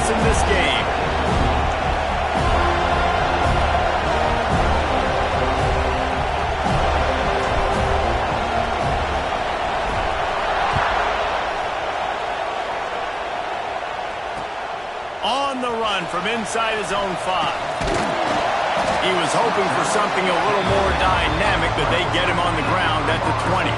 pass in this game. On the run from inside his own 5. He was hoping for something a little more dynamic, but they get him on the ground at the 20.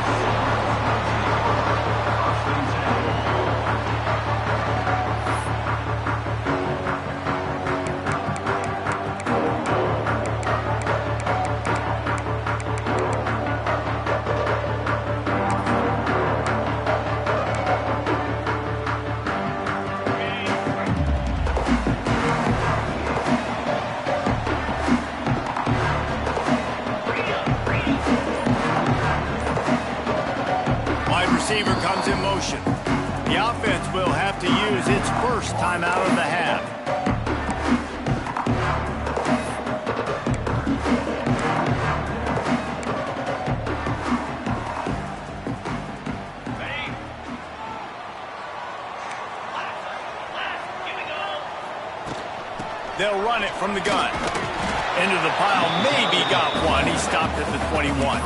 Receiver comes in motion. The offense will have to use its first timeout of the half. They'll run it from the gun. Into the pile, maybe got one. He stopped at the 21.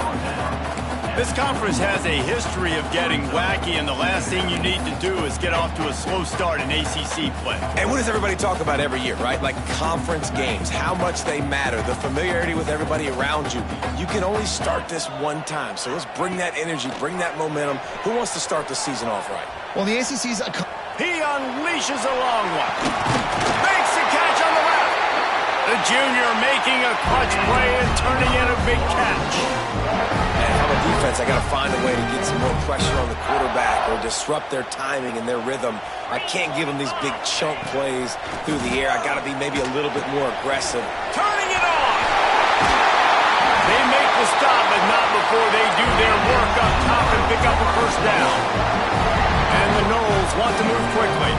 This conference has a history of getting wacky, and the last thing you need to do is get off to a slow start in ACC play. And what does everybody talk about every year, right? Like conference games, how much they matter, the familiarity with everybody around you. You can only start this one time, so let's bring that energy, bring that momentum. Who wants to start the season off right? Well, the ACC's... He unleashes a long one. Makes the catch on the left. The junior making a clutch play and turning in a big catch. And on the defense, I got to find a way to get some more pressure on the quarterback or disrupt their timing and their rhythm. I can't give them these big chunk plays through the air. I got to be maybe a little bit more aggressive. Turning it on. They make the stop, but not before they do their work up top and pick up a first down. And the Noles want to move quickly.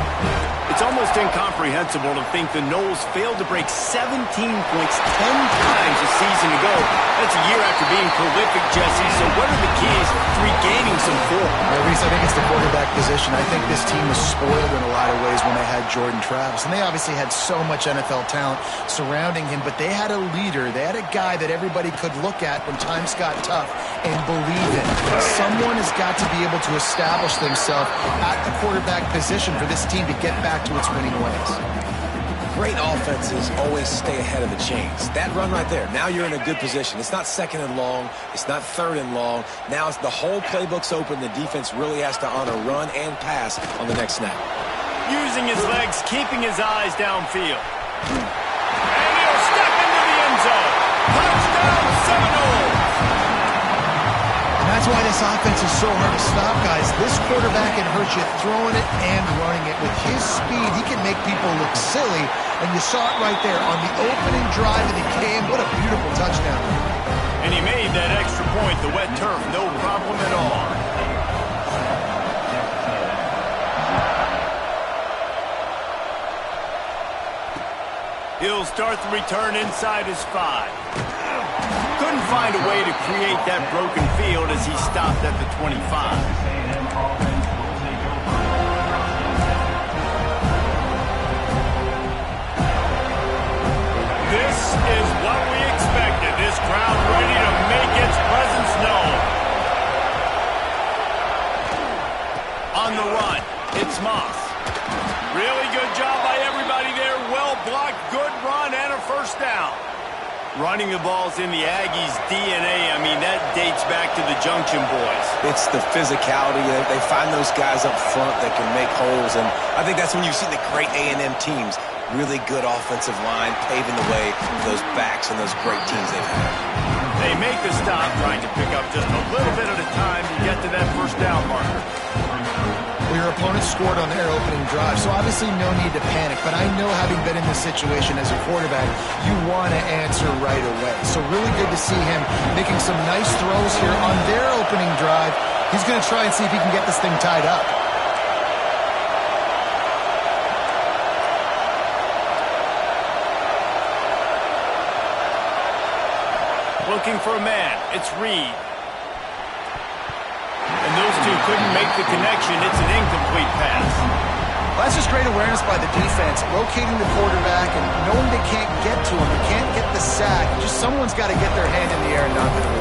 It's almost incomprehensible to think the Noles failed to break 17 points 10 times a season ago. That's a year after being prolific, Jesse. So what are the keys to regaining some form? Well, Reese, I think it's the quarterback position. I think this team was spoiled in a lot of ways when they had Jordan Travis. And they obviously had so much NFL talent surrounding him, but they had a leader. They had a guy that everybody could look at when times got tough and believe in. Someone has got to be able to establish themselves at the quarterback position for this team to get back to its winning ways. Great offenses always stay ahead of the chains. That run right there, now you're in a good position. It's not second and long. It's not third and long. Now it's the whole playbook's open. The defense really has to honor run and pass on the next snap. Using his legs, keeping his eyes downfield. And he'll step into the end zone. Touchdown, Seminoles! That's why this offense is so hard to stop, guys. This quarterback can hurt you throwing it and running it. With his speed, he can make people look silly, and you saw it right there on the opening drive of the game. What a beautiful touchdown. And he made that extra point, the wet turf, no problem at all. He'll start the return inside his 5. Couldn't find a way to create that broken field as he stopped at the 25. This is what we expected. This crowd ready to make its presence known. On the run, it's Moss. Really good job by everybody there. Well blocked, good run, and a first down. Running the ball's in the Aggies' DNA. I mean, that dates back to the Junction Boys. It's the physicality. They find those guys up front that can make holes, and I think that's when you see the great A&M teams. Really good offensive line, paving the way for those backs and those great teams they've had. They make the stop, trying to pick up just a little bit at a time to get to that first down marker. Well, your opponent scored on their opening drive, so obviously no need to panic. But I know, having been in this situation as a quarterback, you want to answer right away. So really good to see him making some nice throws here on their opening drive. He's going to try and see if he can get this thing tied up. Looking for a man. It's Reed. And those two couldn't make the connection. It's an incomplete pass. That's just great awareness by the defense, locating the quarterback and knowing they can't get to him. They can't get the sack. Just someone's got to get their hand in the air and knock it away.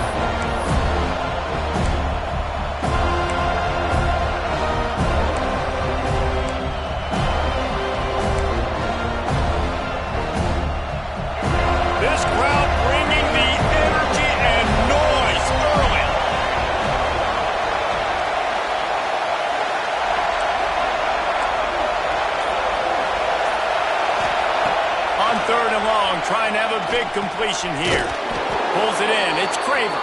This crowd bringing the energy and noise early. On 3rd and long, trying to have a big completion here. Pulls it in. It's Craver.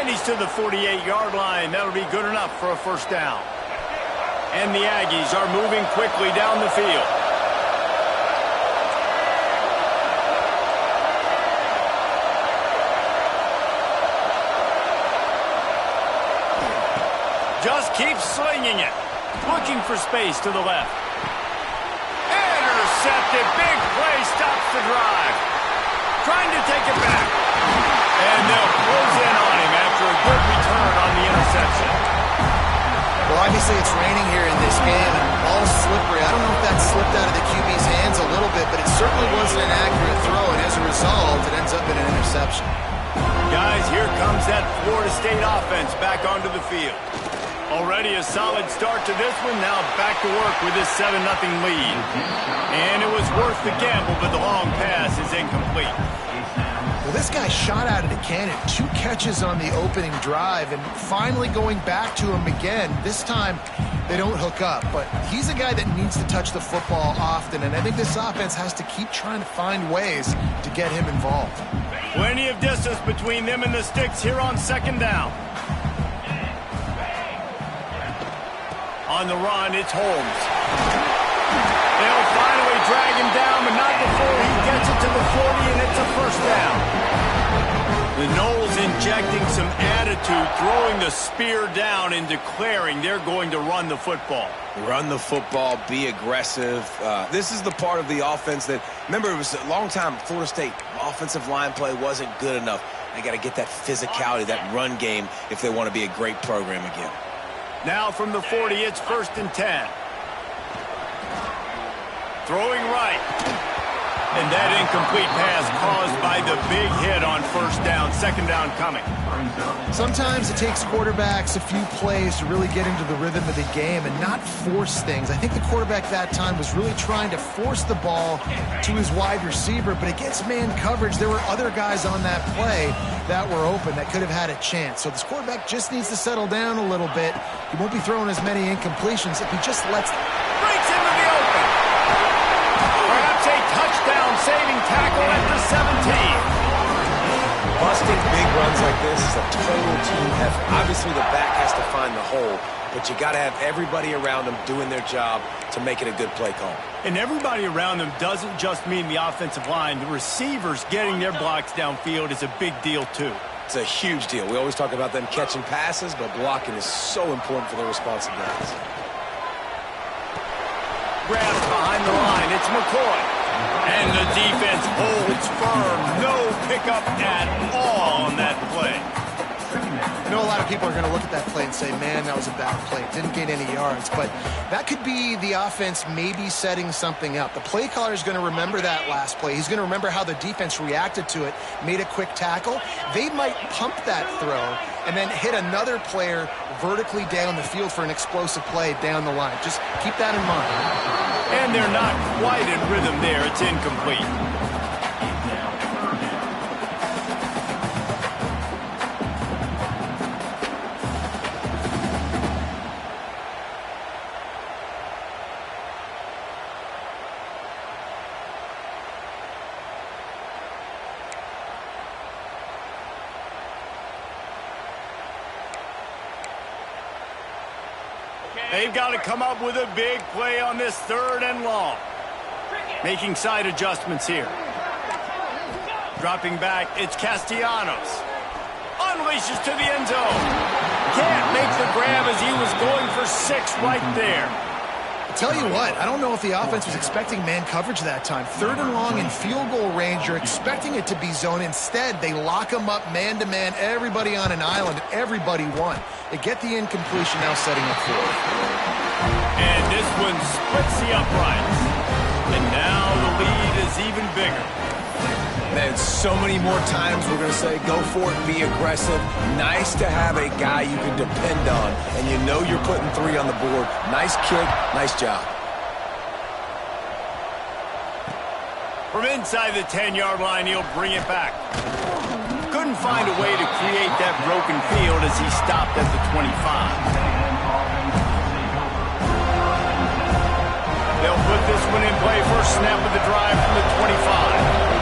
And he's to the 48-yard line. That'll be good enough for a first down. And the Aggies are moving quickly down the field. Just keeps slinging it. Looking for space to the left. Intercepted. Big play stops the drive. Trying to take it back. And they'll close in on him after a good return on the interception. Well, obviously it's raining here in this game and ball's slippery. I don't know if that slipped out of the QB's hands a little bit, but it certainly wasn't an accurate throw, and as a result, it ends up in an interception. Guys, here comes that Florida State offense back onto the field. Already a solid start to this one. Now back to work with this 7-0 lead. And it was worth the gamble, but the long pass is incomplete. Well, this guy shot out of the cannon. 2 catches on the opening drive, and finally going back to him again. This time, they don't hook up, but he's a guy that needs to touch the football often, and I think this offense has to keep trying to find ways to get him involved. Plenty of distance between them and the sticks here on 2nd down. On the run, it's Holmes. They'll finally drag him down, but not before he gets it to the 40, and it's a first down. The Noles injecting some attitude, throwing the spear down and declaring they're going to run the football. Run the football, be aggressive. This is the part of the offense that, remember, it was a long time Florida State offensive line play wasn't good enough. They got to get that physicality, that run game, if they want to be a great program again. Now from the 40, it's 1st and 10. Throwing right. And that incomplete pass caused by the big hit on 1st down. 2nd down coming. Sometimes it takes quarterbacks a few plays to really get into the rhythm of the game and not force things. I think the quarterback that time was really trying to force the ball to his wide receiver, but against man coverage, there were other guys on that play that were open that could have had a chance. So this quarterback just needs to settle down a little bit. He won't be throwing as many incompletions if he just lets... Breaks into the open. Perhaps a touchdown-saving tackle at the 17. Busting big runs like this is a total team effort. Obviously, the back has to find the hole, but you got to have everybody around them doing their job to make it a good play call. And everybody around them doesn't just mean the offensive line. The receivers getting their blocks downfield is a big deal, too. It's a huge deal. We always talk about them catching passes, but blocking is so important for their responsibilities. Grabs behind the line. It's McCoy. And the defense holds firm. No pickup at all on that play. I know a lot of people are going to look at that play and say, man, that was a bad play. Didn't gain any yards. But that could be the offense maybe setting something up. The play caller is going to remember that last play. He's going to remember how the defense reacted to it, made a quick tackle. They might pump that throw and then hit another player vertically down the field for an explosive play down the line. Just keep that in mind. And they're not quite in rhythm there. It's incomplete. They've got to come up with a big play on this 3rd and long. Making side adjustments here. Dropping back, it's Castellanos. Unleashes to the end zone. Can't make the grab as he was going for 6 right there. Tell you what, I don't know if the offense was expecting man coverage that time. 3rd and long in field goal range, you're expecting it to be zone. Instead, they lock them up man-to-man, everybody on an island, everybody won. They get the incompletion, now setting up 4th. And this one splits the uprights. And now the lead is even bigger. Man, so many more times we're going to say, go for it, be aggressive. Nice to have a guy you can depend on, and you know you're putting 3 on the board. Nice kick, nice job. From inside the 10-yard line, he'll bring it back. Couldn't find a way to create that broken field as he stopped at the 25. They'll put this one in play. First snap of the drive from the 25.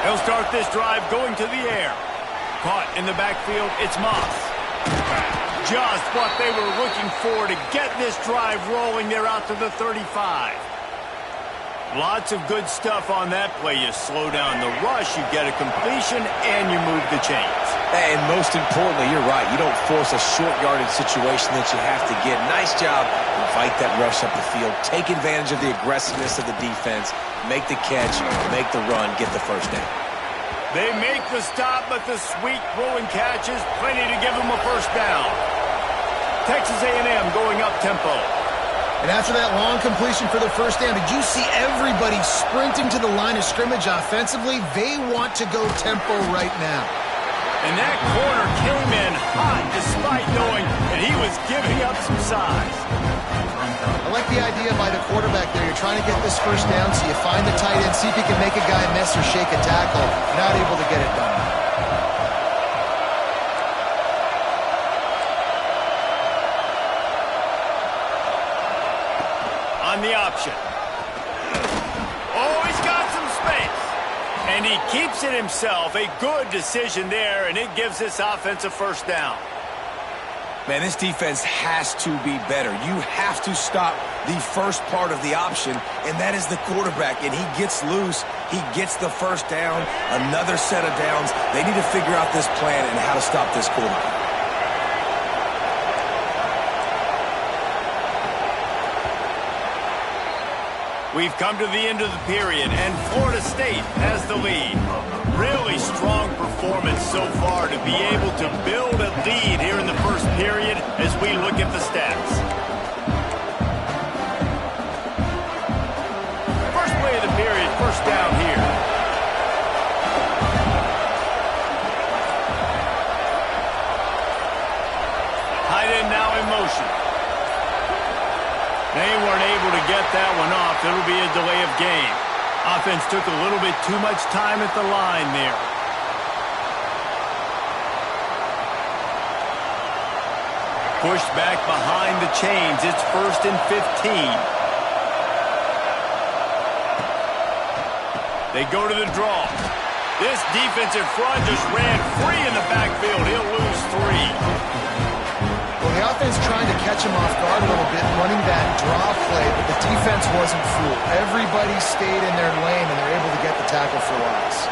They'll start this drive going to the air. Caught in the backfield, it's Moss. Just what they were looking for to get this drive rolling. They're out to the 35. Lots of good stuff on that play. You slow down the rush, you get a completion, and you move the chains. And most importantly, you're right. You don't force a short-yarded situation that you have to get. Nice job. Invite that rush up the field. Take advantage of the aggressiveness of the defense. Make the catch, make the run, get the first down. They make the stop, but the sweet throw and catch is plenty to give them a first down. Texas A&M going up tempo. And after that long completion for the first down, did you see everybody sprinting to the line of scrimmage offensively? They want to go tempo right now. And that corner came in hot despite knowing that he was giving up some size. I like the idea by the quarterback there. You're trying to get this first down, so you find the tight end, see if he can make a guy miss or shake a tackle. Not able to get it done. On the option. Oh, he's got some space. And he keeps it himself. A good decision there, and it gives this offense a first down. Man, this defense has to be better. You have to stop the first part of the option, and that is the quarterback. And he gets loose. He gets the first down, another set of downs. They need to figure out this plan and how to stop this quarterback. We've come to the end of the period, and Florida State has the lead. Really strong performance so far to be able to build a lead here in the first period as we look at the stats. First play of the period, first down here. Tight end now in motion. They weren't able to get that one off. It'll be a delay of game. Offense took a little bit too much time at the line there. Pushed back behind the chains. It's 1st and 15. They go to the draw. This defensive front just ran free in the backfield. He'll lose 3. Well, the offense trying to catch him off guard a little bit, running that draw play, but the defense wasn't fooled. Everybody stayed in their lane, and they're able to get the tackle for loss.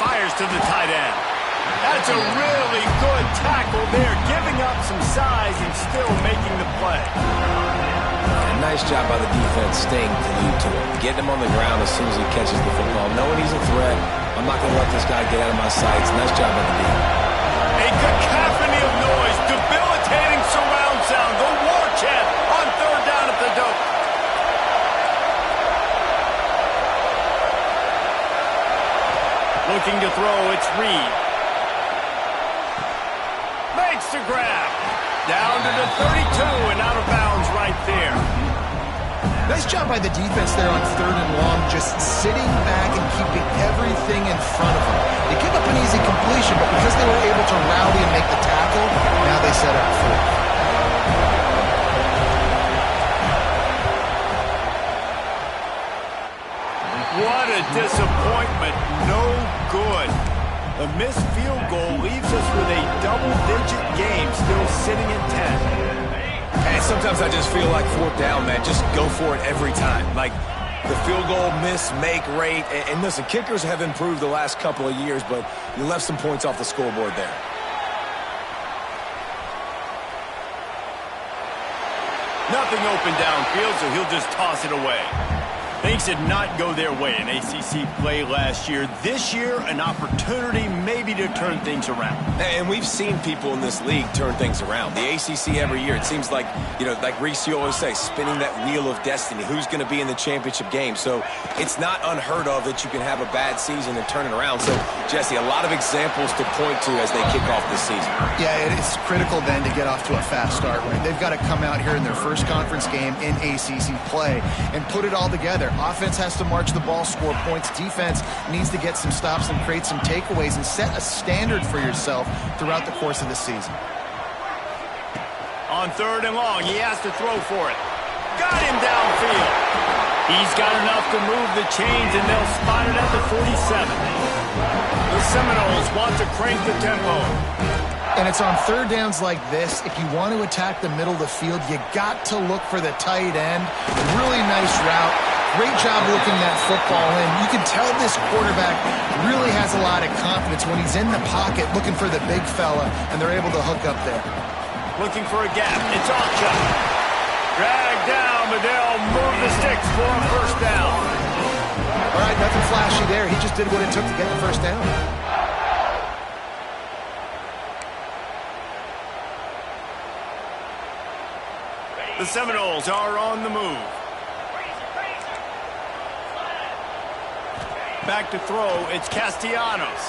Fires to the tight end. That's a really good tackle there, giving up some size and still making the play. Nice job by the defense staying glued to him. Getting him on the ground as soon as he catches the football. Knowing he's a threat, I'm not going to let this guy get out of my sights. Nice job by the defense. A cacophony of noise, debilitating surround sound. The war chant on 3rd down at the dope. Looking to throw, it's Reed. Makes the grab. Down to the 32 and out of bounds right there. Nice job by the defense there on 3rd and long, just sitting back and keeping everything in front of them. They give up an easy completion, but because they were able to rally and make the tackle, now they set up 4th. What a disappointment. No good. A missed field goal leaves us with a double-digit game still sitting at 10. And sometimes I just feel like 4th down, man. Just go for it every time. Like, the field goal miss-make rate. And listen, kickers have improved the last couple of years, but you left some points off the scoreboard there. Nothing open downfield, so he'll just toss it away. Things did not go their way in ACC play last year. This year, an opportunity maybe to turn things around. And we've seen people in this league turn things around. The ACC every year, it seems like, like Reese, you always say, spinning that wheel of destiny. Who's going to be in the championship game? So it's not unheard of that you can have a bad season and turn it around. So, Jesse, a lot of examples to point to as they kick off this season. Yeah, it's critical then to get off to a fast start, right? They've got to come out here in their first conference game in ACC play and put it all together. Offense has to march the ball, score points. Defense needs to get some stops and create some takeaways and set a standard for yourself throughout the course of the season. On 3rd and long, he has to throw for it. Got him downfield. He's got enough to move the chains, and they'll spot it at the 47. The Seminoles want to crank the tempo. And it's on 3rd downs like this. If you want to attack the middle of the field, you got to look for the tight end. Really nice route. Great job looking that football in. You can tell this quarterback really has a lot of confidence when he's in the pocket looking for the big fella, and they're able to hook up there. Looking for a gap. It's Archer. Dragged down, but they'll move the sticks for a first down. All right, nothing flashy there. He just did what it took to get the first down. The Seminoles are on the move. Back to throw, it's Castellanos.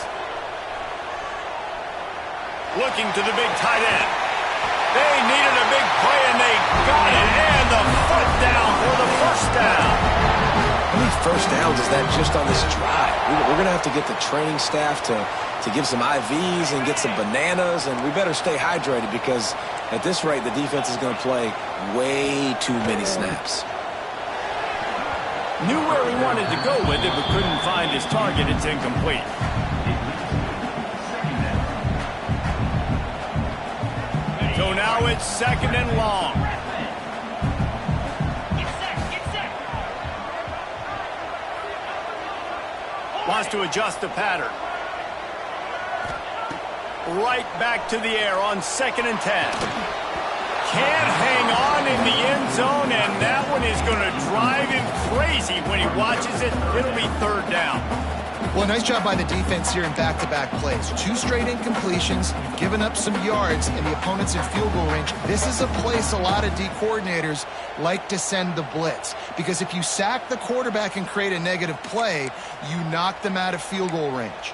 Looking to the big tight end. They needed a big play, and they got it. And the foot down for the first down. How many first downs is that just on this drive? We're going to have to get the training staff to give some IVs and get some bananas, and we better stay hydrated because at this rate, the defense is going to play way too many snaps. Knew where he wanted to go with it, but couldn't find his target. It's incomplete. So now it's 2nd and long. Wants to adjust the pattern. Right back to the air on 2nd and 10. Can't hang on in the end zone, and that one is going to drive him crazy when he watches it. It'll be 3rd down. Well, nice job by the defense here in back-to-back plays. 2 straight incompletions, given up some yards, and the opponent's in field goal range. This is a place a lot of D coordinators like to send the blitz, because if you sack the quarterback and create a negative play, you knock them out of field goal range.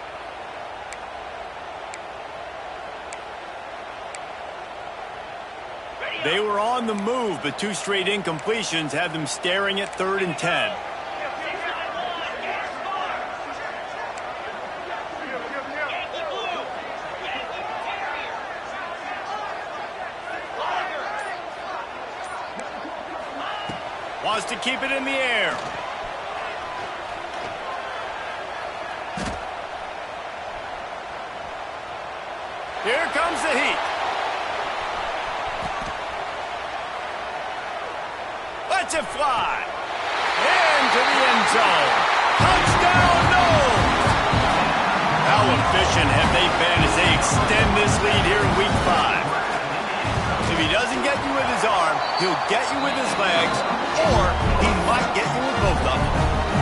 They were on the move, but 2 straight incompletions have them staring at 3rd and 10. Wants to keep it in the air. Here comes the heat. Lets it fly. Into the end zone. Touchdown, Noles! How efficient have they been as they extend this lead here in Week 5? If he doesn't get you with his arm, he'll get you with his legs, or he might get you with both of them.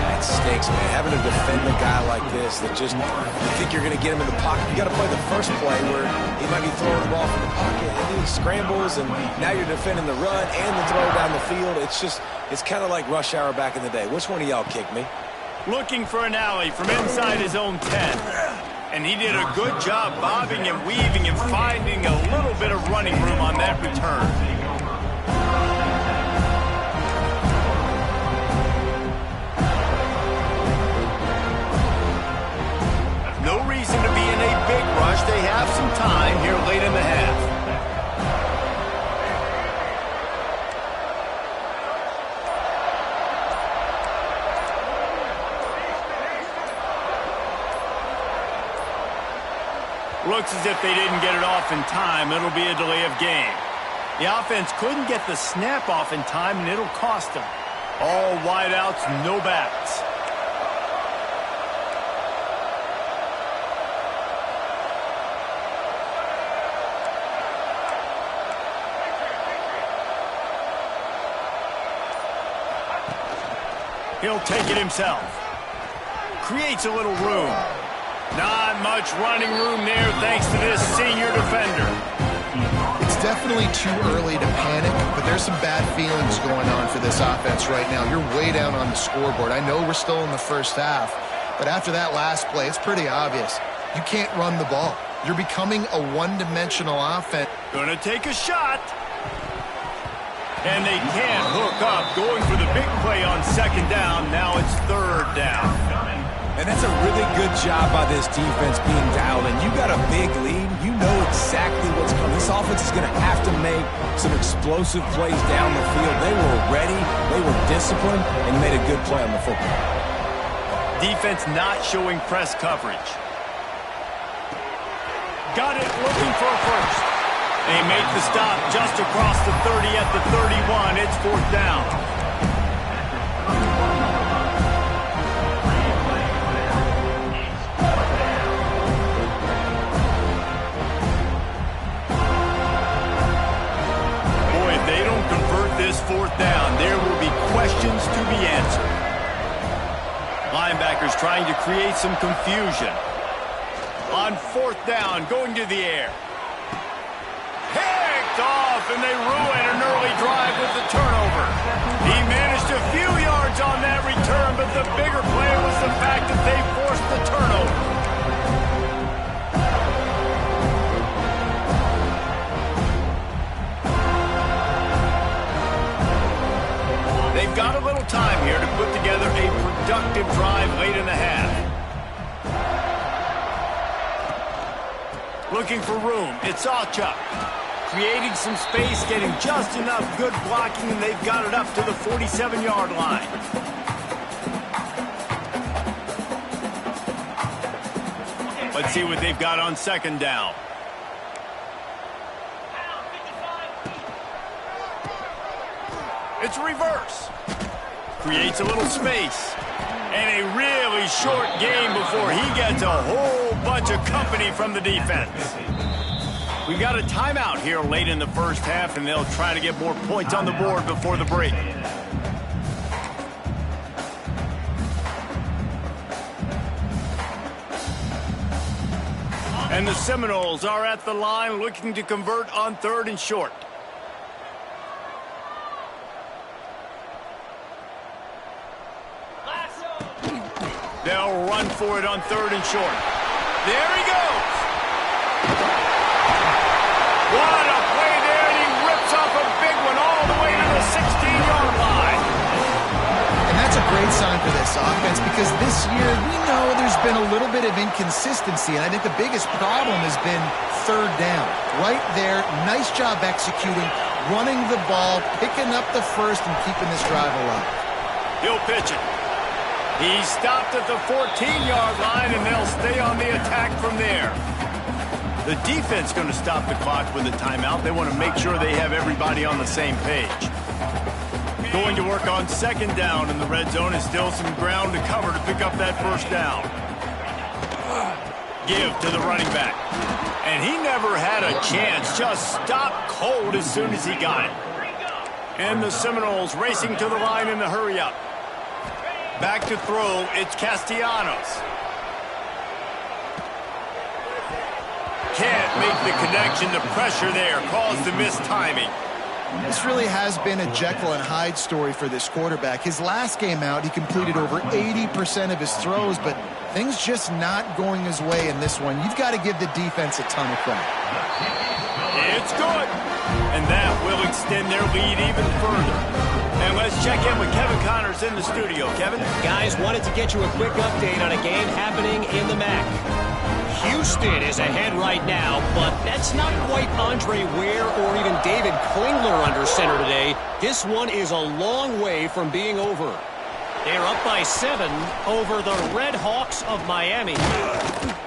That stinks, man. Having to defend a guy like this that just, you think you're going to get him in the pocket. You got to play the first play where he might be throwing the ball from the pocket, and then he scrambles, and now you're defending the run and the throw down the field. It's kind of like rush hour back in the day. Which one of y'all kicked me? Looking for an alley from inside his own 10. And he did a good job bobbing and weaving and finding a little bit of running room on that return. No reason to be in a big rush. They have some time here late in the half. Looks as if they didn't get it off in time. It'll be a delay of game. The offense couldn't get the snap off in time, and it'll cost them. All wideouts, no backs. He'll take it himself. Creates a little room. Not much running room there thanks to this senior defender. It's definitely too early to panic, but there's some bad feelings going on for this offense right now. You're way down on the scoreboard. I know we're still in the first half, but after that last play, it's pretty obvious. You can't run the ball. You're becoming a one-dimensional offense. Gonna take a shot. And they can't hook up. Going for the big play on second down. Now it's third down. And that's a really good job by this defense being dialed in. You got a big lead. You know exactly what's coming. This offense is going to have to make some explosive plays down the field. They were ready. They were disciplined and made a good play on the football. Defense not showing press coverage. Got it, looking for a first. They make the stop just across the 30 at the 31. It's fourth down. Boy, if they don't convert this fourth down, there will be questions to be answered. Linebackers trying to create some confusion. On fourth down, going to the air. Off, and they ruin an early drive with the turnover. He managed a few yards on that return, but the bigger play was the fact that they forced the turnover. They've got a little time here to put together a productive drive late in the half. Looking for room. It's Sawchuk. Creating some space, getting just enough good blocking, and they've got it up to the 47-yard line. Let's see what they've got on second down. It's reverse. Creates a little space. And a really short game before he gets a whole bunch of company from the defense. We've got a timeout here late in the first half, and they'll try to get more points on the board before the break. And the Seminoles are at the line looking to convert on third and short. They'll run for it on third and short. There he goes. What a play there, and he rips off a big one all the way to the 16-yard line. And that's a great sign for this offense because this year we know there's been a little bit of inconsistency, and I think the biggest problem has been third down. Right there, nice job executing, running the ball, picking up the first, and keeping this drive alive. He'll pitch it. He stopped at the 14-yard line, and they'll stay on the attack from there. The defense going to stop the clock with a timeout. They want to make sure they have everybody on the same page. Going to work on second down in the red zone is still some ground to cover to pick up that first down. Give to the running back. And he never had a chance. Just stopped cold as soon as he got it. And the Seminoles racing to the line in the hurry-up. Back to throw, it's Castellanos. Can't make the connection. The pressure there caused the missed timing. This really has been a Jekyll and Hyde story for this quarterback. His last game out, he completed over 80% of his throws, but things just not going his way in this one. You've got to give the defense a ton of credit. It's good. And that will extend their lead even further. And let's check in with Kevin Connors in the studio. Kevin? Guys, wanted to get you a quick update on a game happening in the MAC. Houston is ahead right now, but that's not quite Andre Ware or even David Klingler under center today. This one is a long way from being over. They're up by 7 over the Red Hawks of Miami.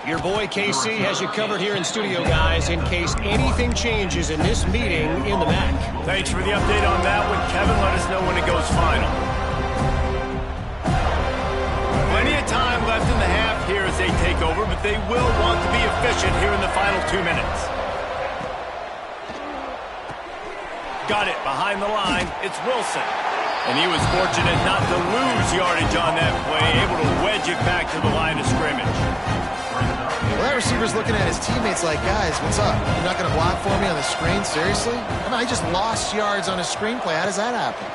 Your boy KC has you covered here in studio, guys, in case anything changes in this meeting in the MAC. Thanks for the update on that one, Kevin. Let us know when it goes final. time left in the half here as they take over, but they will want to be efficient here in the final 2 minutes. Got it behind the line. It's Wilson. And he was fortunate not to lose yardage on that play, able to wedge it back to the line of scrimmage. Well, that receiver's looking at his teammates like, guys, what's up? You're not going to block for me on the screen? Seriously? I mean, I just lost yards on a screenplay. How does that happen?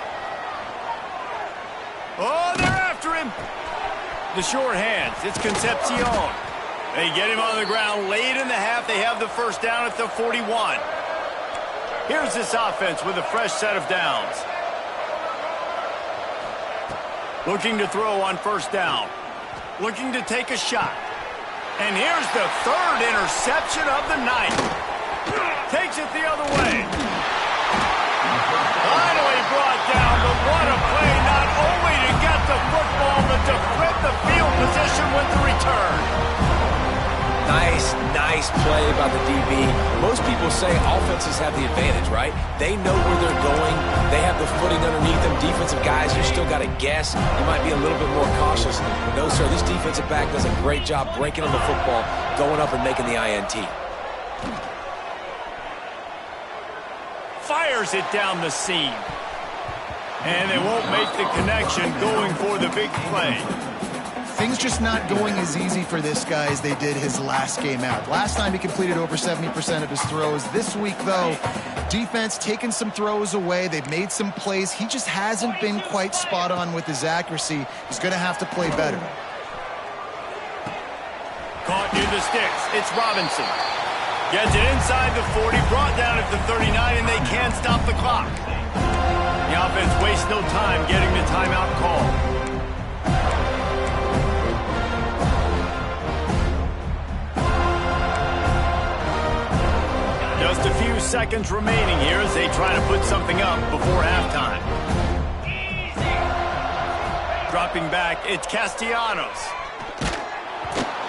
Oh, they're after him. The short hands. It's Concepcion. They get him on the ground late in the half. They have the first down at the 41. Here's this offense with a fresh set of downs. Looking to throw on first down. Looking to take a shot. And here's the third interception of the night. Takes it the other way. Finally brought down, but what a play, not only to get the football, but to flip the field position with the return. Nice play by the DB. Most people say offenses have the advantage, right? They know where they're going. They have the footing underneath them. Defensive guys, you still got to guess. You might be a little bit more cautious. No, sir, this defensive back does a great job breaking on the football, going up and making the INT. Fires it down the seam. And they won't make the connection going for the big play. Things just not going as easy for this guy as they did his last game out. Last time he completed over 70% of his throws. This week, though, defense taking some throws away. They've made some plays. He just hasn't been quite spot on with his accuracy. He's going to have to play better. Caught near the sticks. It's Robinson. Gets it inside the 40, brought down at the 39, and they can't stop the clock. The offense wastes no time getting the timeout call. Just a few seconds remaining here as they try to put something up before halftime. Dropping back, it's Castellanos.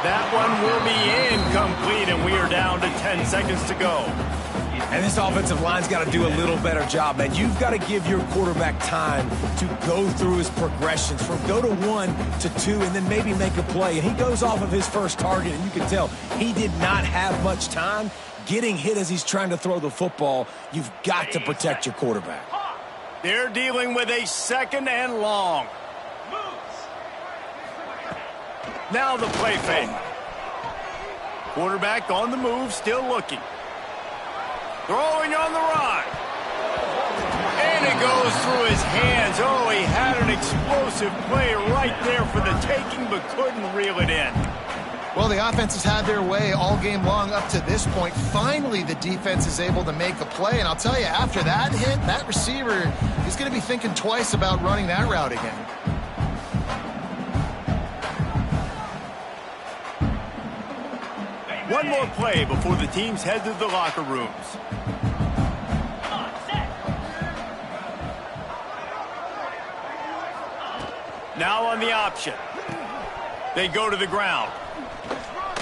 That one will be incomplete, and we are down to 10 seconds to go. And this offensive line's got to do a little better job, man. You've got to give your quarterback time to go through his progressions from go to 1 to 2 and then maybe make a play. And he goes off of his first target, and you can tell he did not have much time getting hit as he's trying to throw the football. You've got to protect your quarterback. They're dealing with a second and long. Now the play fake. Quarterback on the move, still looking. Throwing on the run. And it goes through his hands. Oh, he had an explosive play right there for the taking, but couldn't reel it in. Well, the offense has had their way all game long up to this point. Finally, the defense is able to make a play. And I'll tell you, after that hit, that receiver is going to be thinking twice about running that route again. One more play before the teams head to the locker rooms. Now on the option. They go to the ground.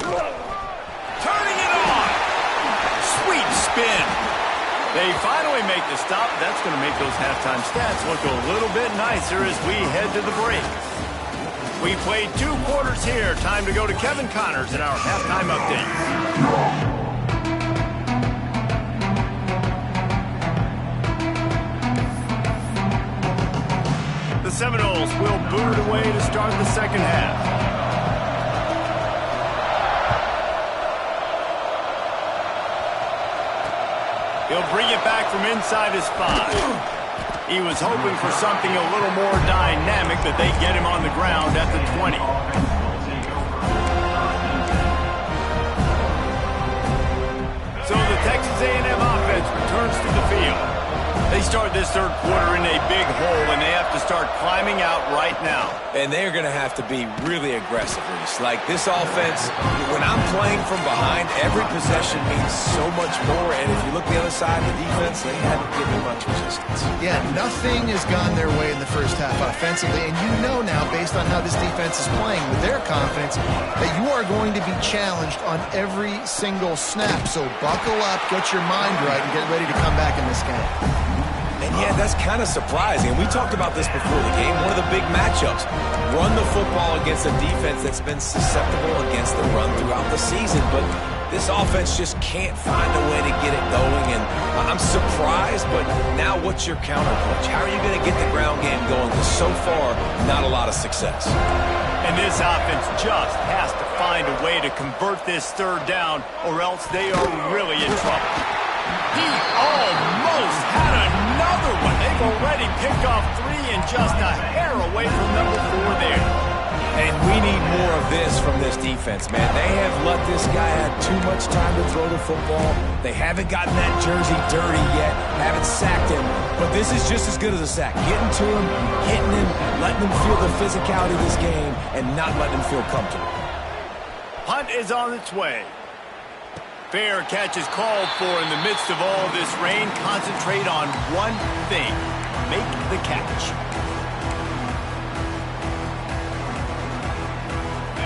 Turning it on. Sweet spin. They finally make the stop. That's going to make those halftime stats look a little bit nicer as we head to the break. We played 2 quarters here. Time to go to Kevin Connors in our halftime update. The Seminoles will boot it away to start the second half. He'll bring it back from inside his 5. He was hoping for something a little more dynamic, but they get him on the ground at the 20. So the Texas A&M offense returns to the field. They start this third quarter in a big hole, and they have to start climbing out right now. And they're going to have to be really aggressive, Reese. Like this offense, when I'm playing from behind, every possession means so much more. And if you look the other side of the defense, they haven't given much resistance. Yeah, nothing has gone their way in the first half offensively. And you know now, based on how this defense is playing with their confidence, that you are going to be challenged on every single snap. So buckle up, get your mind right, and get ready to come back in this game. And yeah, that's kind of surprising. And we talked about this before the game. One of the big matchups. Run the football against a defense that's been susceptible against the run throughout the season. But this offense just can't find a way to get it going. And I'm surprised, but now what's your counterpunch? How are you going to get the ground game going? Because so far, not a lot of success. And this offense just has to find a way to convert this third down, or else they are really in trouble. He almost had another one. They've already picked off 3 and just a hair away from number 4 there. And we need more of this from this defense, man. They have let this guy have too much time to throw the football. They haven't gotten that jersey dirty yet, haven't sacked him. But this is just as good as a sack. Getting to him, hitting him, letting him feel the physicality of this game, and not letting him feel comfortable. Punt is on its way. Fair catch is called for in the midst of all this rain. Concentrate on one thing. Make the catch.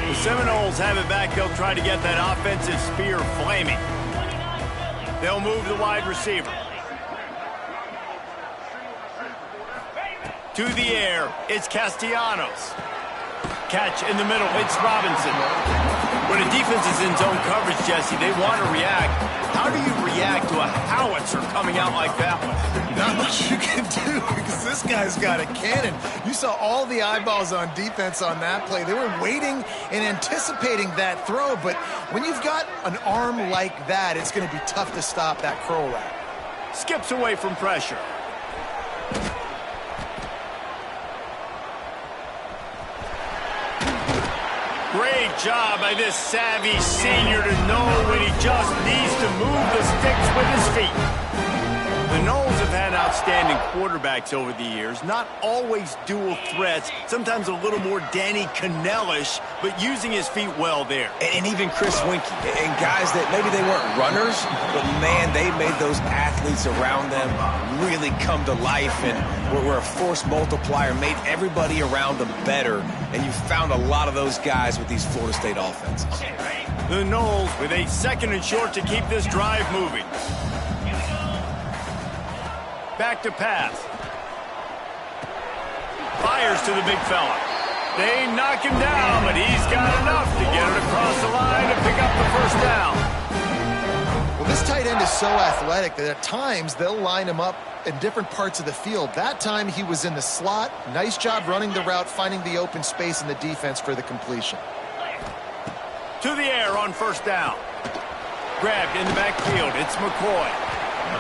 The Seminoles have it back. They'll try to get that offensive spear flaming. They'll move the wide receiver. To the air, it's Castellanos. Catch in the middle, it's Robinson. When a defense is in zone coverage, Jesse, they want to react. How do you react to a howitzer coming out like that one? Not much you can do because this guy's got a cannon. You saw all the eyeballs on defense on that play. They were waiting and anticipating that throw, but when you've got an arm like that, it's going to be tough to stop that curl route. Skips away from pressure. Great job by this savvy senior to know when he just needs to move the sticks with his feet. The Noles have had outstanding quarterbacks over the years, not always dual threats, sometimes a little more Danny Cannell-ish, but using his feet well there. And even Chris Winkie, and guys that maybe they weren't runners, but man, they made those athletes around them really come to life and were a force multiplier, made everybody around them better, and you found a lot of those guys with these Florida State offenses. The Noles with a 2nd and short to keep this drive moving. Back to pass. Fires to the big fella. They knock him down, but he's got enough to get it across the line to pick up the first down. Well, this tight end is so athletic that at times they'll line him up in different parts of the field. That time he was in the slot. Nice job running the route, finding the open space in the defense for the completion. To the air on first down. Grabbed in the backfield. It's McCoy.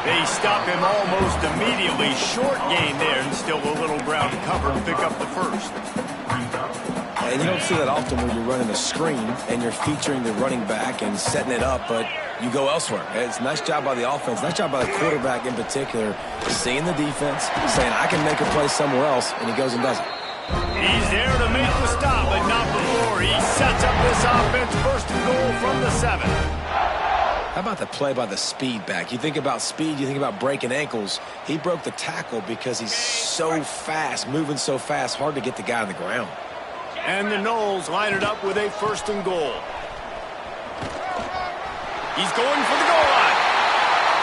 They stop him almost immediately. Short gain there, and still a little ground to cover to pick up the first. And you don't see that often when you're running a screen and you're featuring the running back and setting it up, but you go elsewhere. It's a nice job by the offense, nice job by the quarterback in particular, seeing the defense, saying, I can make a play somewhere else, and he goes and does it. He's there to make the stop, but not before. He sets up this offense, 1st and goal from the 7. How about the play by the speed back? You think about speed, you think about breaking ankles. He broke the tackle because he's so fast, moving so fast, hard to get the guy on the ground. And the Noles line it up with a 1st and goal. He's going for the goal line.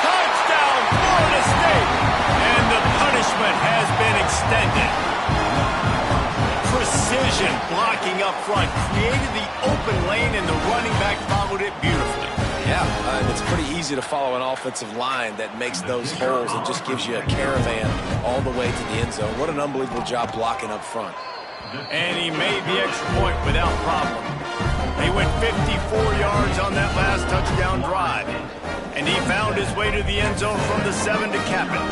Touchdown, Florida State! And the punishment has been extended. Precision blocking up front created the open lane, and the running back followed it beautifully. Yeah, and it's pretty easy to follow an offensive line that makes those holes and just gives you a caravan all the way to the end zone. What an unbelievable job blocking up front. And he made the extra point without problem. He went 54 yards on that last touchdown drive. And he found his way to the end zone from the 7 to cap it.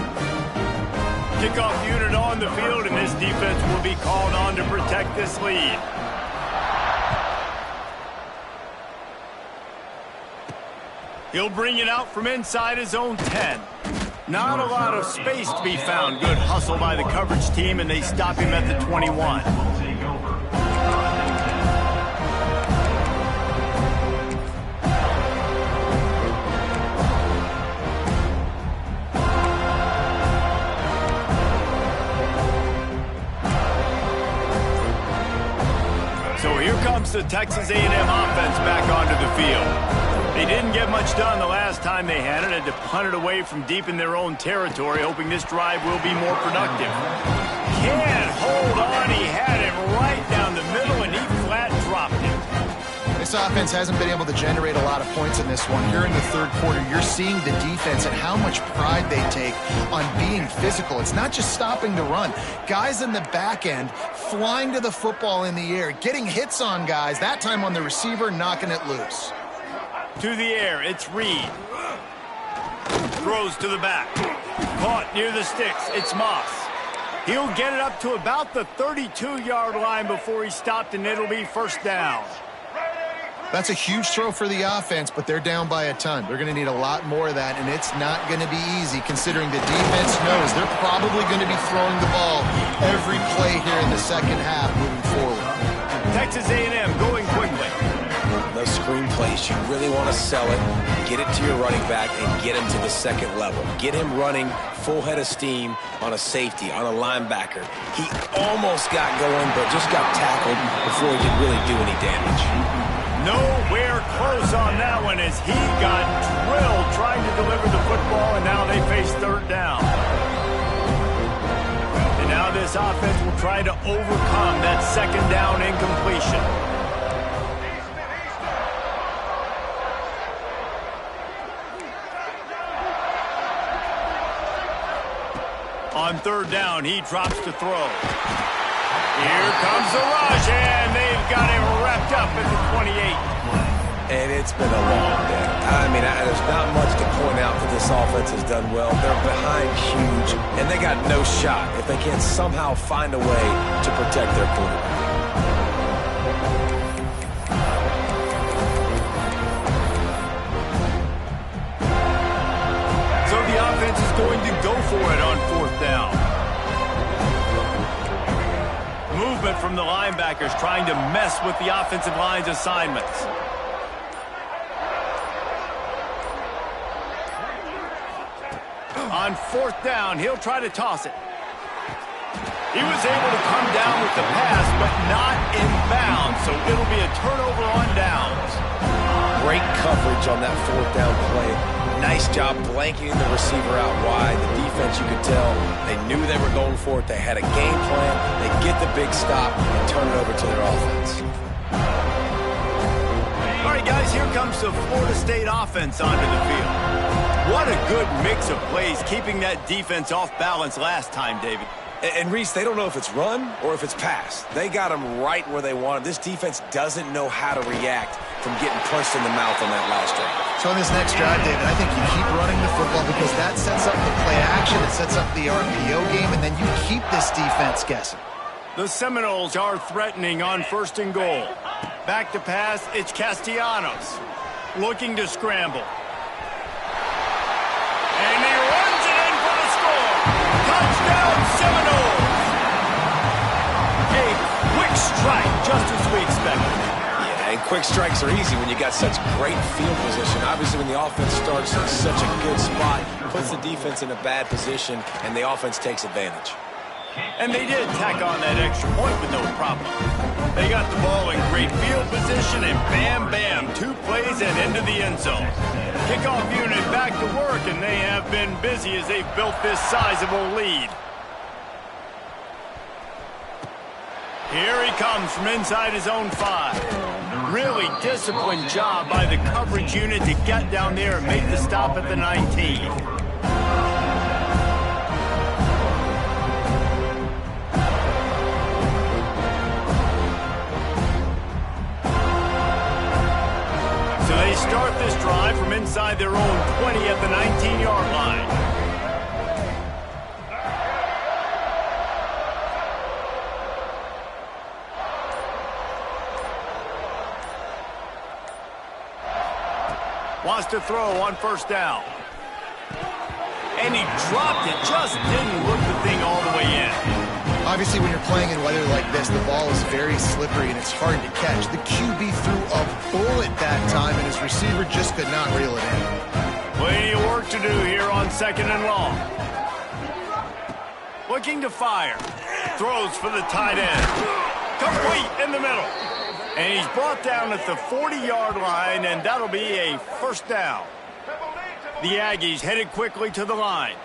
Kickoff unit on the field, and this defense will be called on to protect this lead. He'll bring it out from inside his own 10. Not a lot of space to be found. Good hustle by the coverage team, and they stop him at the 21. So here comes the Texas A&M offense back onto the field. They didn't get much done the last time they had it. Had to punt it away from deep in their own territory, hoping this drive will be more productive. Can't hold on. He had it right down the middle, and he flat dropped it. This offense hasn't been able to generate a lot of points in this one. Here in the third quarter, you're seeing the defense and how much pride they take on being physical. It's not just stopping the run. Guys in the back end flying to the football in the air, getting hits on guys, that time on the receiver, knocking it loose. To the air, it's Reed. Throws to the back. Caught near the sticks, it's Moss. He'll get it up to about the 32-yard line before he stopped, and it'll be first down. That's a huge throw for the offense, but they're down by a ton. They're going to need a lot more of that, and it's not going to be easy considering the defense knows they're probably going to be throwing the ball every play here in the second half moving forward. Texas A&M going quickly. Those screen plays, you really want to sell it, get it to your running back, and get him to the second level. Get him running full head of steam on a safety, on a linebacker. He almost got going, but just got tackled before he could really do any damage. Nowhere close on that one as he got drilled trying to deliver the football, and now they face third down. And now this offense will try to overcome that second down incompletion. On third down, he drops to throw. Here comes the rush, and they've got him wrapped up at the 28. And it's been a long day. I mean, there's not much to point out that this offense has done well. They're behind huge, and they got no shot if they can't somehow find a way to protect their quarterback. So the offense is going to go for it on fourth down. Movement from the linebackers trying to mess with the offensive line's assignments. On fourth down, he'll try to toss it. He was able to come down with the pass, but not in bounds, so it'll be a turnover on downs. Great coverage on that fourth down play. Nice job blanketing the receiver out wide. The defense, you could tell, they knew they were going for it. They had a game plan. They get the big stop and turn it over to their offense. All right, guys, here comes the Florida State offense onto the field. What a good mix of plays, keeping that defense off balance last time, David. And Reese, they don't know if it's run or if it's pass. They got them right where they want them. This defense doesn't know how to react from getting punched in the mouth on that last drive. So in this next drive, David, I think you keep running the football because that sets up the play action, it sets up the RPO game, and then you keep this defense guessing. The Seminoles are threatening on first and goal. Back to pass, it's Castellanos. Looking to scramble. And he runs it in for the score. Touchdown, Seminoles. A quick strike, just as we expected. Yeah, and quick strikes are easy when you got such great field position. Obviously, when the offense starts in such a good spot, puts the defense in a bad position, and the offense takes advantage. And they did tack on that extra point with no problem. They got the ball in great field position, and bam, bam, 2 plays and into the end zone. Kickoff unit back to work, and they have been busy as they've built this sizable lead. Here he comes from inside his own 5. Really disciplined job by the coverage unit to get down there and make the stop at the 19. So they start this drive from inside their own 20 at the 19-yard line. Wants to throw on first down. And he dropped it, just didn't look the thing all the way in. Obviously, when you're playing in weather like this, the ball is very slippery and it's hard to catch. The QB threw a bullet that time, and his receiver just could not reel it in. Plenty of work to do here on second and long. Looking to fire. Throws for the tight end. Complete in the middle. And he's brought down at the 40-yard line, and that'll be a first down. The Aggies headed quickly to the line.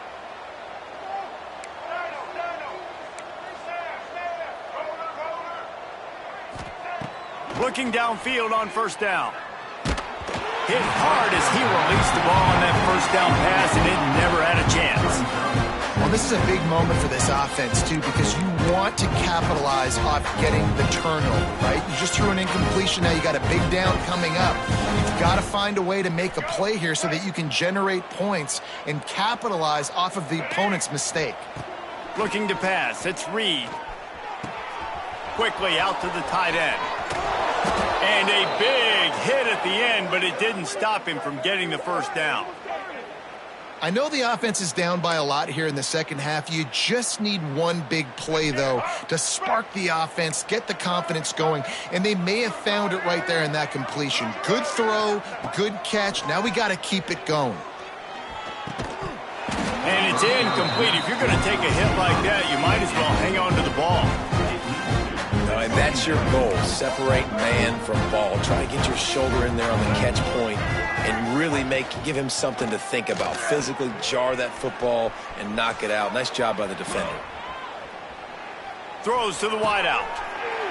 Looking downfield on first down. Hit hard as he released the ball on that first down pass, and it never had a chance. Well, this is a big moment for this offense, too, because you want to capitalize off getting the turnover, right? You just threw an incompletion. Now you got a big down coming up. You've got to find a way to make a play here so that you can generate points and capitalize off of the opponent's mistake. Looking to pass. It's Reed. Quickly out to the tight end. And a big hit at the end, but it didn't stop him from getting the first down. I know the offense is down by a lot here in the second half. You just need one big play, though, to spark the offense, get the confidence going, and they may have found it right there in that completion. Good throw, good catch. Now we got to keep it going. And it's incomplete. If you're going to take a hit like that, you might as well hang on to the ball. And that's your goal. Separate man from ball. Try to get your shoulder in there on the catch point and really give him something to think about. Physically jar that football and knock it out. Nice job by the defender. Throws to the wideout.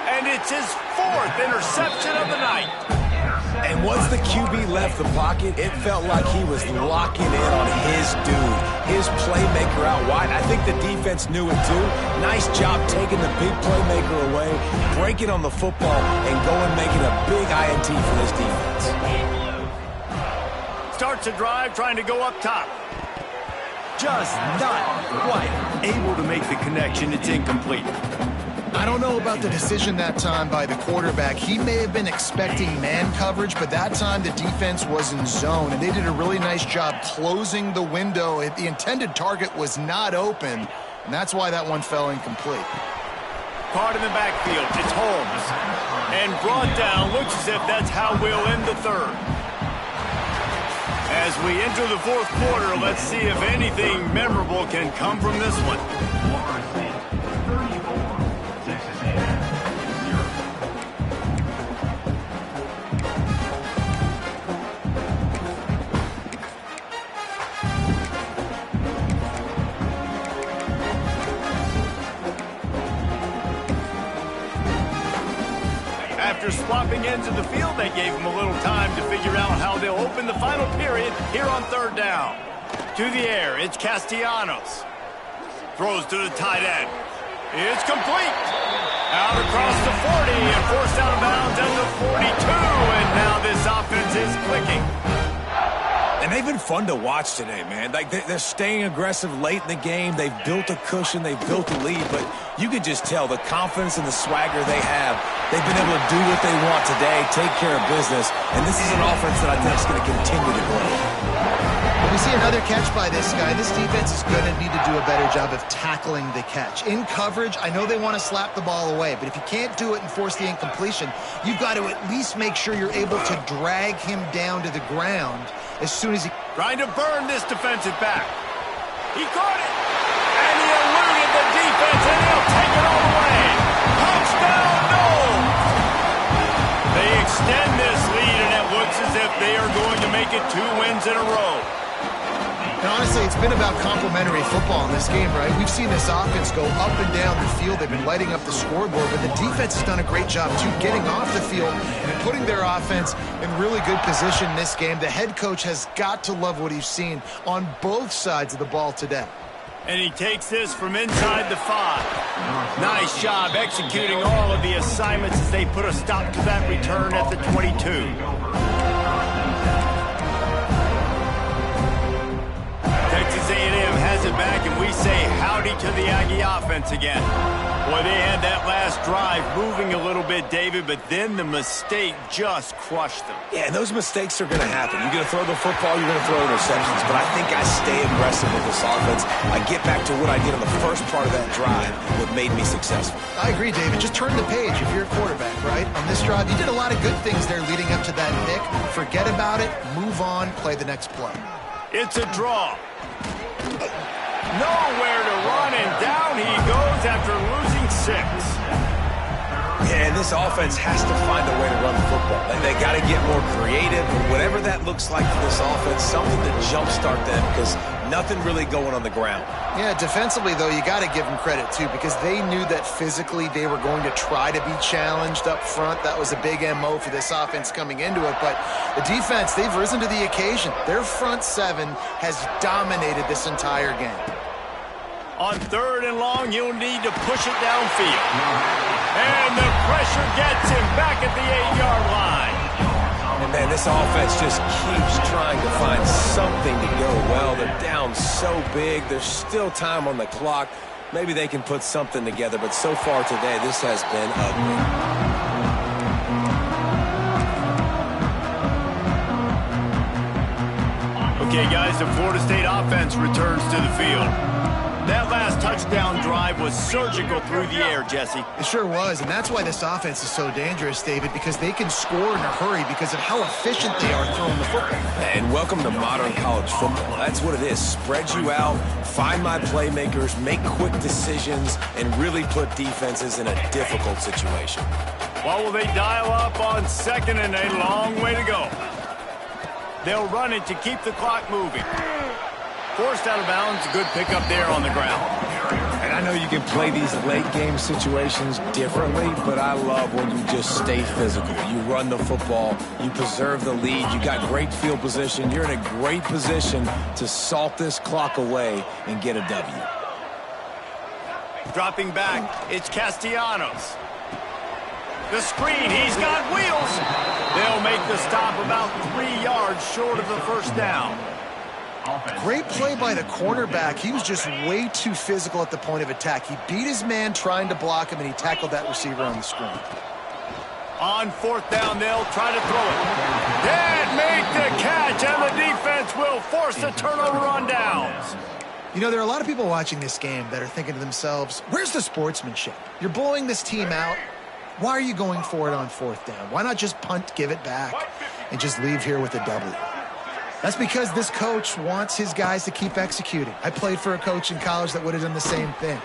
And it's his fourth interception of the night. And once the QB left the pocket, it felt like he was locking in on his dude, his playmaker out wide. I think the defense knew it too. Nice job taking the big playmaker away, breaking on the football, and going making a big INT for this defense. Starts a drive trying to go up top. Just not quite able to make the connection. It's incomplete. I don't know about the decision that time by the quarterback. He may have been expecting man coverage, but that time the defense was in zone, and they did a really nice job closing the window. The intended target was not open, and that's why that one fell incomplete. Caught in the backfield. It's Holmes. And brought down. Looks as if that's how we'll end the third. As we enter the fourth quarter, let's see if anything memorable can come from this one. After swapping ends of the field, that gave them a little time to figure out how they'll open the final period here on third down. To the air, it's Castellanos. Throws to the tight end. It's complete. Out across the 40 and forced out of bounds at the 42. And now this offense is clicking. And they've been fun to watch today, man. Like they're staying aggressive late in the game. They've built a cushion. They've built a lead. But you can just tell the confidence and the swagger they have. They've been able to do what they want today, take care of business. And this is an offense that I think is going to continue to grow. We see another catch by this guy. This defense is going to need to do a better job of tackling the catch. In coverage, I know they want to slap the ball away, but if you can't do it and force the incompletion, you've got to at least make sure you're able to drag him down to the ground as soon as he... Trying to burn this defensive back. He caught it, and he eluded the defense, and he'll take it all the way. Touchdown, Knowles! They extend this lead, and it looks as if they are going to make it 2 wins in a row. And honestly, it's been about complementary football in this game, right? We've seen this offense go up and down the field. They've been lighting up the scoreboard, but the defense has done a great job, too, getting off the field and putting their offense in really good position in this game. The head coach has got to love what he's seen on both sides of the ball today. And he takes this from inside the 5. Nice job executing all of the assignments as they put a stop to that return at the 22. Texas A&M has it back, and we say howdy to the Aggie offense again. Boy, they had that last drive moving a little bit, David, but then the mistake just crushed them. Yeah, and those mistakes are going to happen. You're going to throw the football, you're going to throw interceptions, but I think I stay aggressive with this offense. I get back to what I did on the first part of that drive, what made me successful. I agree, David. Just turn the page if you're a quarterback, right? On this drive, you did a lot of good things there leading up to that pick. Forget about it, move on, play the next play. It's a draw. Nowhere to run, and down he goes after losing 6. Yeah, this offense has to find a way to run the football. They got to get more creative, but whatever that looks like for this offense, something to jumpstart them because nothing really going on the ground. Yeah, defensively, though, you got to give them credit, too, because they knew that physically they were going to try to be challenged up front. That was a big MO for this offense coming into it. But the defense, they've risen to the occasion. Their front seven has dominated this entire game. On 3rd and long, you'll need to push it downfield. And the pressure gets him back at the 8-yard line. And, man, this offense just keeps trying to find something to go well. They're down so big. There's still time on the clock. Maybe they can put something together, but so far today, this has been ugly. Okay, guys, the Florida State offense returns to the field. That last touchdown drive was surgical through the air, Jesse. It sure was, and that's why this offense is so dangerous, David, because they can score in a hurry because of how efficient they are throwing the football. And welcome to modern college football. That's what it is. Spread you out, find my playmakers, make quick decisions, and really put defenses in a difficult situation. Well, will they dial up on 2nd and a long way to go? They'll run it to keep the clock moving. Forced out of bounds, a good pickup there on the ground. And I know you can play these late game situations differently, but I love when you just stay physical. You run the football, you preserve the lead, you got great field position, you're in a great position to salt this clock away and get a W. Dropping back, it's Castellanos. The screen, he's got wheels. They'll make the stop about 3 yards short of the first down. Great play by the cornerback. He was just way too physical at the point of attack. He beat his man trying to block him, and he tackled that receiver on the screen. On 4th down, they'll try to throw it. Dad make the catch, and the defense will force a turnover on downs. You know, there are a lot of people watching this game that are thinking to themselves, where's the sportsmanship? You're blowing this team out. Why are you going for it on 4th down? Why not just punt, give it back, and just leave here with a W? That's because this coach wants his guys to keep executing. I played for a coach in college that would have done the same thing.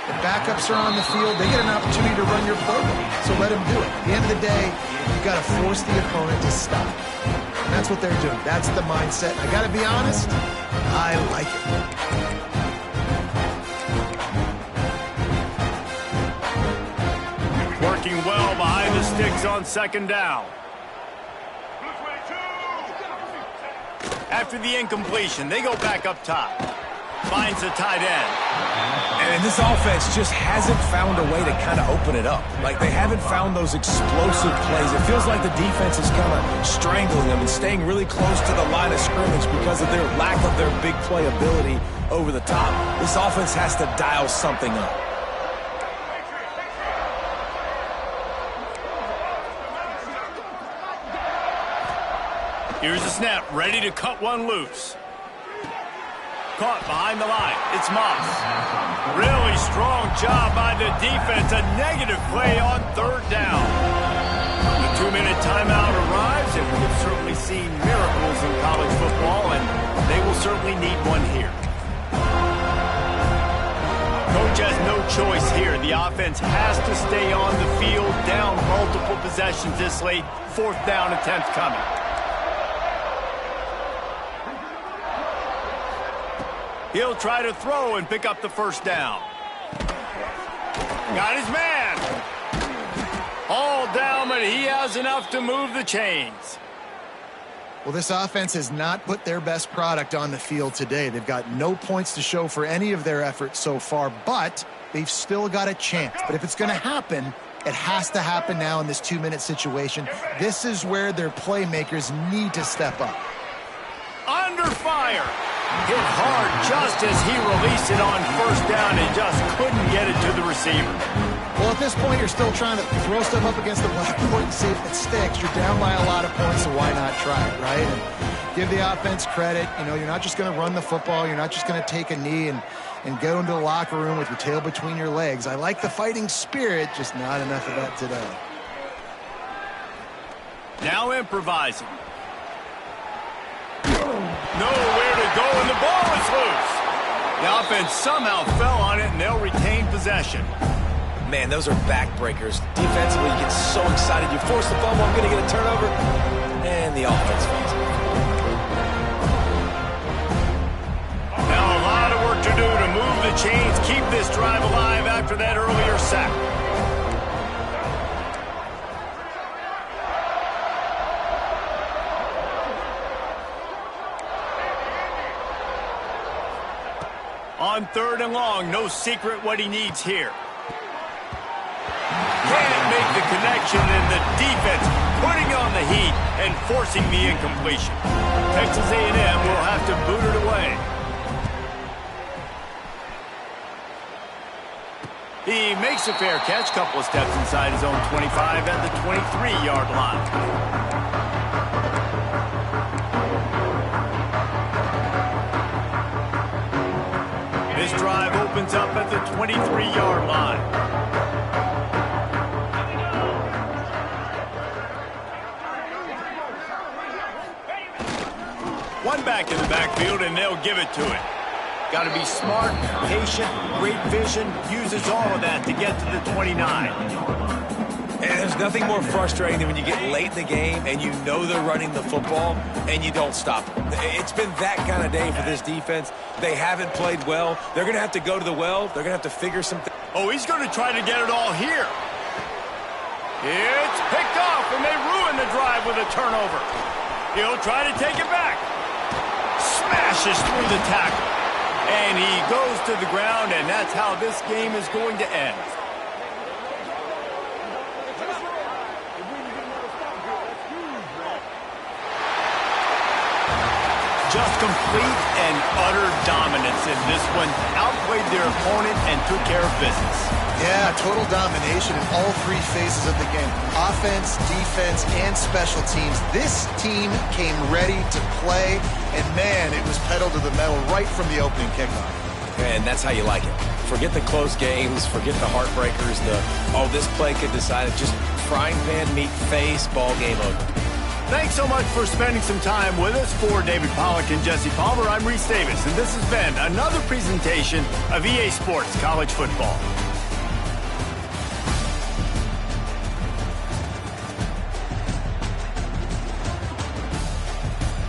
The backups are on the field. They get an opportunity to run your playbook, so let them do it. At the end of the day, you've got to force the opponent to stop. And that's what they're doing. That's the mindset. I got to be honest, I like it. Working well behind the sticks on 2nd down. After the incompletion, they go back up top. Finds the tight end. And this offense just hasn't found a way to kind of open it up. Like, they haven't found those explosive plays. It feels like the defense is kind of strangling them and staying really close to the line of scrimmage because of their lack of their big play ability over the top. This offense has to dial something up. Here's the snap, ready to cut one loose. Caught behind the line. It's Moss. Really strong job by the defense. A negative play on 3rd down. The 2-minute timeout arrives, and we've certainly seen miracles in college football, and they will certainly need one here. Coach has no choice here. The offense has to stay on the field, down multiple possessions this late. 4th down attempt coming. He'll try to throw and pick up the 1st down. Got his man. All down, but he has enough to move the chains. Well, this offense has not put their best product on the field today. They've got no points to show for any of their efforts so far, but they've still got a chance. But if it's going to happen, it has to happen now in this 2-minute situation. This is where their playmakers need to step up. Under fire. Hit hard just as he released it on 1st down and just couldn't get it to the receiver. Well, at this point, you're still trying to throw stuff up against the blackboard and see if it sticks. You're down by a lot of points, so why not try it, right? And give the offense credit. You know, you're not just going to run the football. You're not just going to take a knee and go into the locker room with your tail between your legs. I like the fighting spirit, just not enough of that today. Now improvising. Nowhere to go, and the ball is loose. The offense somehow fell on it, and they'll retain possession. Man, those are backbreakers. Defensively, you get so excited. You force the fumble, I'm going to get a turnover, and the offense falls. Now a lot of work to do to move the chains, keep this drive alive after that earlier sack. On 3rd and long, no secret what he needs here. Can't make the connection, and the defense putting on the heat and forcing the incompletion. Texas A&M will have to boot it away. He makes a fair catch, couple of steps inside his own 25 at the 23-yard line. This drive opens up at the 23-yard line. One back in the backfield, and they'll give it to it. Got to be smart, patient, great vision, uses all of that to get to the 29. And there's nothing more frustrating than when you get late in the game and you know they're running the football and you don't stop them. It's been that kind of day for this defense. They haven't played well. They're going to have to go to the well. They're going to have to figure something. Oh, he's going to try to get it all here. It's picked off, and they ruin the drive with a turnover. He'll try to take it back. Smashes through the tackle. And he goes to the ground, and that's how this game is going to end. Just complete and utter dominance in this one. Outplayed their opponent and took care of business. Yeah, total domination in all 3 phases of the game. Offense, defense, and special teams. This team came ready to play, and man, it was pedal to the metal right from the opening kickoff. And that's how you like it. Forget the close games, forget the heartbreakers, this play could decide it. Just frying pan, meat face, ball game over. Thanks so much for spending some time with us. For David Pollack and Jesse Palmer, I'm Reese Davis, and this has been another presentation of EA Sports College Football.